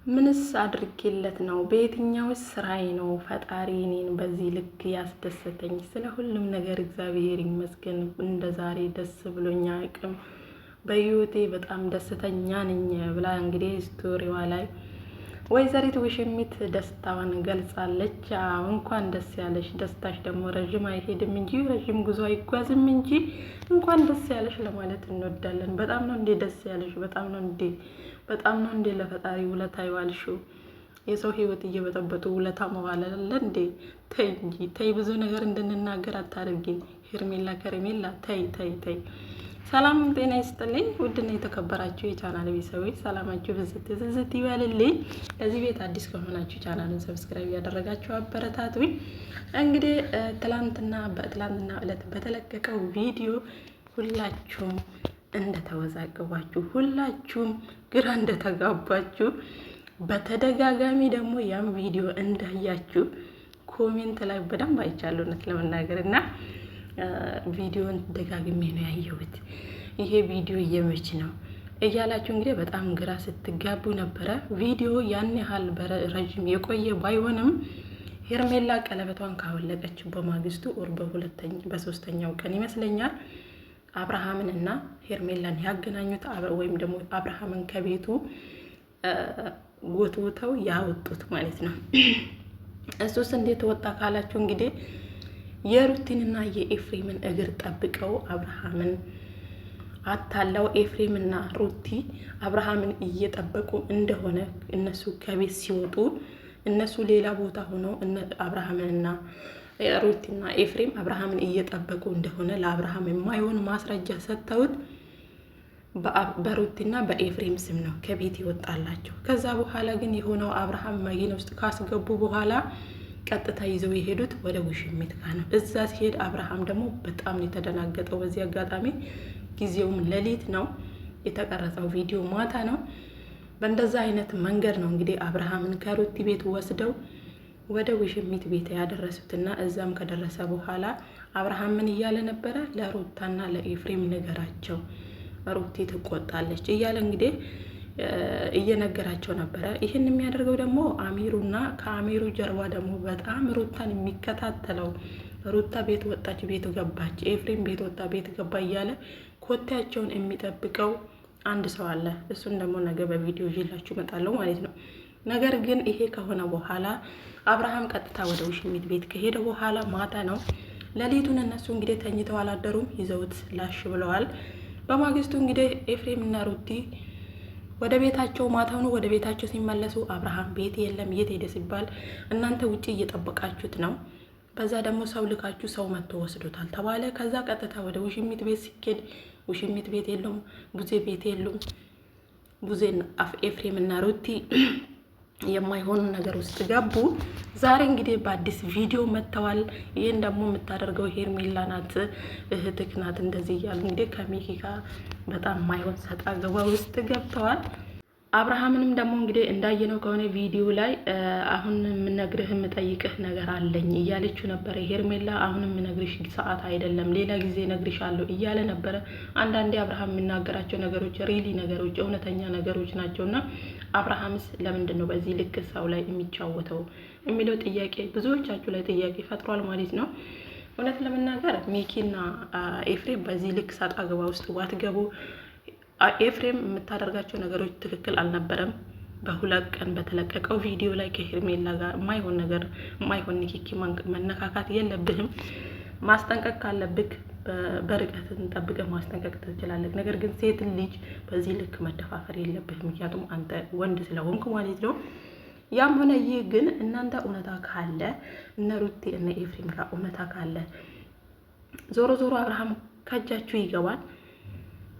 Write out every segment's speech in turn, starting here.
ምንስ አድርጌለት ነው? በየትኛውስ ስራዬ ነው ፈጣሪ እኔን በዚህ ልክ ያስደሰተኝ? ስለ ሁሉም ነገር እግዚአብሔር ይመስገን። እንደ ዛሬ ደስ ብሎኛ አያውቅም። በህይወቴ በጣም ደስተኛ ነኝ ብላ እንግዲህ ስቶሪዋ ላይ ወይዘሪት ውሽሚት ደስታዋን ገልጻለች። እንኳን ደስ ያለሽ፣ ደስታሽ ደግሞ ረዥም አይሄድም እንጂ ረዥም ጉዞ አይጓዝም እንጂ እንኳን ደስ ያለሽ ለማለት እንወዳለን። በጣም ነው እንዴ ደስ ያለሽ? በጣም ነው እንዴ ለፈጣሪ ውለታ ይዋልሽው? የሰው ህይወት እየበጠበጡ ውለታ መዋል አለ እንዴ? ተይ እንጂ ተይ፣ ብዙ ነገር እንድንናገር አታድርጊኝ። ሄርሜላ ከረሜላ ተይ። ሰላም ጤና ይስጥልኝ። ውድና የተከበራችሁ የቻናል ቤተሰቦች ሰላማችሁ ብዝት ይበልልኝ። ለዚህ ቤት አዲስ ከሆናችሁ ቻናሉን ሰብስክራይብ ያደረጋችሁ አበረታቱኝ። እንግዲህ ትላንትና ዕለት በተለቀቀው ቪዲዮ ሁላችሁም እንደተወዛገባችሁ፣ ሁላችሁም ግራ እንደተጋባችሁ፣ በተደጋጋሚ ደግሞ ያም ቪዲዮ እንዳያችሁ ኮሜንት ላይ በደንብ አይቻለሁ እውነት ለመናገር እና ቪዲዮን ደጋግሜ ነው ያየሁት። ይሄ ቪዲዮ የመች ነው እያላችሁ እንግዲህ በጣም ግራ ስትጋቡ ነበረ። ቪዲዮ ያን ያህል ረጅም የቆየ ባይሆንም ሄርሜላ ቀለበቷን ካወለቀች በማግስቱ ወር በሶስተኛው ቀን ይመስለኛል አብርሃምን እና ሄርሜላን ያገናኙት ወይም ደግሞ አብርሃምን ከቤቱ ጎትውተው ያወጡት ማለት ነው። እሱስ እንዴት ወጣ ካላችሁ እንግዲህ የሩቲንና የኤፍሬምን እግር ጠብቀው አብርሃምን አታለው ኤፍሬምና ሩቲ አብርሃምን እየጠበቁ እንደሆነ እነሱ ከቤት ሲወጡ እነሱ ሌላ ቦታ ሆነው አብርሃምንና ሩቲና ኤፍሬም አብርሃምን እየጠበቁ እንደሆነ ለአብርሃም የማይሆን ማስረጃ ሰጥተውት በሩቲና በኤፍሬም ስም ነው ከቤት ይወጣላቸው። ከዛ በኋላ ግን የሆነው አብርሃም መኪና ውስጥ ካስገቡ በኋላ ቀጥታ ይዘው የሄዱት ወደ ውሽሚት ጋር ነው። እዛ ሲሄድ አብርሃም ደግሞ በጣም የተደናገጠው። በዚህ አጋጣሚ ጊዜውም ሌሊት ነው፣ የተቀረጸው ቪዲዮ ማታ ነው። በእንደዛ አይነት መንገድ ነው እንግዲህ አብርሃምን ከሩቲ ቤት ወስደው ወደ ውሽሚት ቤት ያደረሱትና እዛም ከደረሰ በኋላ አብርሃም ምን እያለ ነበረ? ለሩታና ለኤፍሬም ነገራቸው፣ ሩቲ ትቆጣለች እያለ እንግዲህ እየነገራቸው ነበረ። ይህን የሚያደርገው ደግሞ አሚሩና ከአሚሩ ጀርባ ደግሞ በጣም ሩታን የሚከታተለው ሩታ ቤት ወጣች ቤት ገባች፣ ኤፍሬም ቤት ወጣ ቤት ገባ እያለ ኮቴያቸውን የሚጠብቀው አንድ ሰው አለ። እሱን ደግሞ ነገ በቪዲዮ ይዤላችሁ እመጣለሁ ማለት ነው። ነገር ግን ይሄ ከሆነ በኋላ አብርሃም ቀጥታ ወደ ውሽሚት ቤት ከሄደ በኋላ ማታ ነው፣ ሌሊቱን እነሱ እንግዲህ ተኝተው አላደሩም፣ ይዘውት ላሽ ብለዋል። በማግስቱ እንግዲህ ኤፍሬም እና ሩቲ ወደ ቤታቸው ማታውኑ ወደ ቤታቸው ሲመለሱ አብርሃም ቤት የለም፣ የት ሄደ ሲባል እናንተ ውጪ እየጠበቃችሁት ነው፣ በዛ ደግሞ ሰው ልካችሁ ሰው መጥቶ ወስዶታል ተባለ። ከዛ ቀጥታ ወደ ውሽሚት ቤት ሲኬድ ውሽሚት ቤት የለም፣ ቡዜ ቤት የለም። ቡዜና ኤፍሬም እና ሩቲ የማይሆኑ ነገር ውስጥ ገቡ። ዛሬ እንግዲህ በአዲስ ቪዲዮ መጥተዋል። ይህን ደግሞ የምታደርገው ሄርሜላ ናት፣ እህትክ ናት እንደዚህ እያሉ እንግዲህ ከሚኪ ጋር በጣም የማይሆን ሰጣ ገባ ውስጥ ገብተዋል። አብርሃምንም ደግሞ እንግዲህ እንዳየነው ከሆነ ቪዲዮ ላይ አሁን የምነግርህ የምጠይቅህ ነገር አለኝ እያለችው ነበረ ሄርሜላ። አሁን የምነግርሽ ሰዓት አይደለም፣ ሌላ ጊዜ ነግርሻለሁ እያለ ነበረ። አንዳንዴ አብርሃም የሚናገራቸው ነገሮች ሪሊ ነገሮች እውነተኛ ነገሮች ናቸውና አብርሃምስ ለምንድን ነው በዚህ ልክ ሰው ላይ የሚጫወተው የሚለው ጥያቄ ብዙዎቻችሁ ላይ ጥያቄ ፈጥሯል ማለት ነው። እውነት ለመናገር ሚኪና ኤፍሬም በዚህ ልክ ሰጣ ገባ ውስጥ ባትገቡ። ኤፍሬም የምታደርጋቸው ነገሮች ትክክል አልነበረም። በሁለት ቀን በተለቀቀው ቪዲዮ ላይ ከሄርሜላ ጋር የማይሆን ንክኪ መነካካት የለብህም። ማስጠንቀቅ ካለብህ በርቀት ጠብቀህ ማስጠንቀቅ ትችላለህ። ነገር ግን ሴት ልጅ በዚህ ልክ መደፋፈር የለብህም፣ ምክንያቱም አንተ ወንድ ስለሆንክ ማለት ነው። ያም ሆነ ይህ ግን እናንተ እውነታ ካለ እነ ሩቲ እነ ኤፍሬም ጋር እውነታ ካለ ዞሮ አብርሃም ከእጃችሁ ይገባል።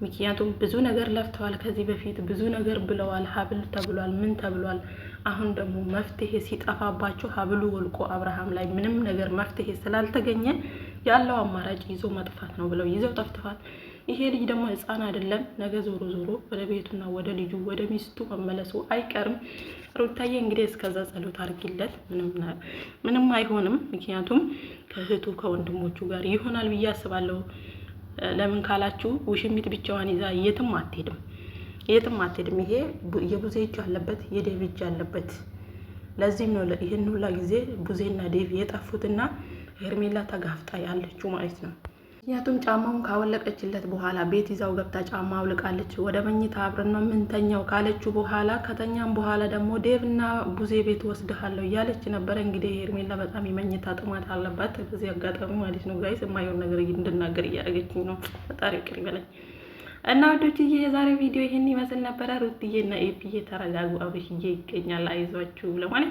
ምክንያቱም ብዙ ነገር ለፍተዋል፣ ከዚህ በፊት ብዙ ነገር ብለዋል፣ ሀብል ተብሏል፣ ምን ተብሏል። አሁን ደግሞ መፍትሄ ሲጠፋባቸው ሀብሉ ወልቆ አብርሃም ላይ ምንም ነገር መፍትሄ ስላልተገኘ ያለው አማራጭ ይዞ መጥፋት ነው ብለው ይዘው ጠፍተዋል። ይሄ ልጅ ደግሞ ህፃን አይደለም። ነገ ዞሮ ወደ ቤቱና ወደ ልጁ ወደ ሚስቱ መመለሱ አይቀርም። ሩታዬ እንግዲህ እስከዛ ጸሎት አድርጊለት፣ ምንም አይሆንም። ምክንያቱም ከእህቱ ከወንድሞቹ ጋር ይሆናል ብዬ አስባለሁ። ለምን ካላችሁ ውሽሚት ብቻዋን ይዛ የትም አትሄድም። የትም አትሄድም። ይሄ የቡዜ እጅ አለበት፣ የዴቭ እጅ አለበት። ለዚህም ነው ይህን ሁላ ጊዜ ቡዜና ዴቭ የጠፉትና ሄርሜላ ተጋፍጣ ያለችው ማለት ነው። ምክንያቱም ጫማውን ካወለቀችለት በኋላ ቤት ይዛው ገብታ ጫማ አውልቃለች። ወደ መኝታ አብረን ነው የምንተኛው ካለችው በኋላ ከተኛም በኋላ ደግሞ ዴቭና ቡዜ ቤት ወስድሃለሁ እያለች ነበረ። እንግዲህ ሄርሜላ በጣም የመኝታ ጥማት አለባት በዚህ አጋጣሚ ማለት ነው። ጋይስ የማየውን ነገር እንድናገር እያደረገችኝ ነው። ፈጣሪ ይቅር ይበለኝ። እና ወዶችዬ የዛሬ ቪዲዮ ይህን ይመስል ነበረ። ሩትዬ እና ኤፒዬ ተረጋጉ፣ አብርሽዬ ይገኛል፣ አይዟችሁ ለማለት